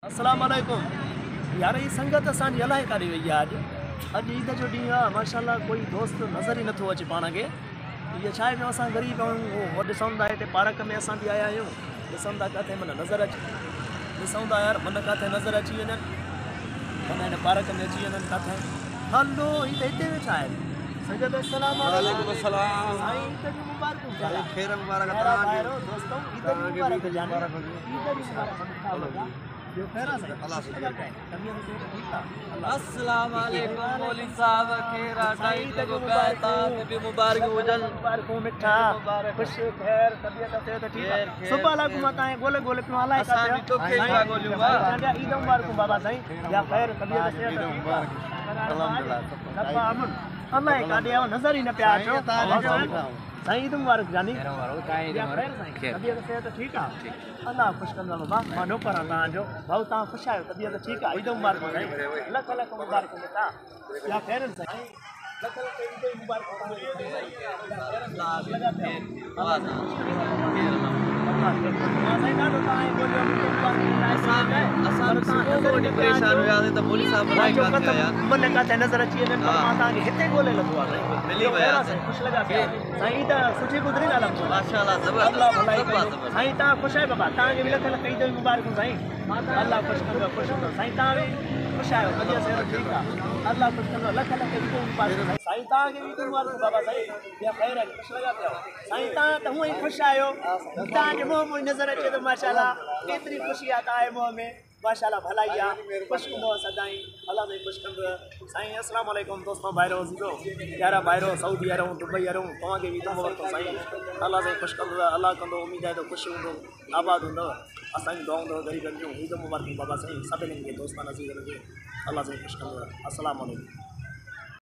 अस्सलाम वालेकुम यार, ये संगत असांजी अलाए काॾे वई आहे। अॼु ईद जो ॾींहुं आहे, माशाल्लाह कोई दोस्त नज़र ही नथो अचे पाण खे। इहा छा आहे जो असां ग़रीब आहियूं, उहो ॾिसूं था हिते पार्क में असां बि आया आहियूं, ॾिसूं था किथे मन नज़र अचे, ॾिसूं था यार मन किथे नज़र अची वञनि, मन हिन पार्क में अची वञनि किथे। हलो हिते वेठा आहिनि संगत। अस्सलाम वालेकुम। साईं ईद जी मुबारकूं, खैर मुबारक दोस्तों, ईद जी मुबारक जाने, ईद जी मुबारक। अस्सलाम वालेकुम मौलवी साहब, खैर टाइट को कहता भी मुबारक हुजन, मुबारक मिठा खुश खैर तबियत से ठीक है। सुबह ला घुमाता है गोले गोले पे वाला असां भी तो खेला गोलूंगा। ईद मुबारक बाबा साईं, या खैर तबियत से ठीक है। अल्हम्दुलिल्लाह सब अमन अल्लाह काॾे आओ नज़र ही न पिया अचो। साईं ईद मुबारक जानी, या खैर साईं तबियत से ठीक है। अल्लाह खुश कंदो बाबा, मां नौकर आहियां तव्हांजो भाऊ, तव्हां ख़ुशि आहियो, तबियत ठीकु आहे। ईद मुबारक साईं, लख लख मुबारक बेटा, या खैर साईं, लख लख ईद मुबारक। परेशान हुआ त मौलवी साहब बुलाए काथे आया, मन काथे नज़र अची वञनि, पर मां तव्हांखे हिते ॻोल्हे लॻो आहे साईं, मिली विया ख़ुशि लॻा पिया साईं। त सुठी गुज़री न लॻो माशाल्लाह ज़बरदस्त साईं। तव्हां ख़ुशि आहे बाबा, तव्हांखे बि लख लख ईद मुबारकूं साईं। अल्लाह ख़ुशि कंदो, ख़ुशि कंदो साईं। तव्हां बि ख़ुशि आहियो, तबियत सेहत ठीकु आहे। अल्लाह ख़ुशि कंदो, लख लख ईद मुबारक साईं। तव्हांखे बि ईद मुबारक बाबा साईं, या ख़ैर आहे, ख़ुशि लॻा पिया साईं। तव्हां त हूअं ई ख़ुशि आहियो, तव्हांजे मुंहं में नज़र अचे थो माशाल्लाह, केतिरी ख़ुशी आहे तव्हांजे मुंहं में माशाल्लाह। भलाई आहे, ख़ुशि कंदो सदाईं, अल्लाह में ख़ुशि कंदो साईं। अस्सलाम वालेकुम दोस्तों, भाइरो हूंदो यारा, भाइरो सऊदी अरब दुबई अरब, तव्हांखे बि ईद मुबारक साईं। अल्लाह साईं ख़ुशि कंदो, अल्लाह कंदो, उमेद आहे त ख़ुशि हूंदो, आबाद हूंदो। असांजी दुआ हूंदव ग़रीबनि जूं। ईद मुबारक बाबा साईं, सभिनी खे दोस्तान अज़ीज़नि खे अल्लाह साईं ख़ुशि कंदो। अस्सलाम वालेकुम।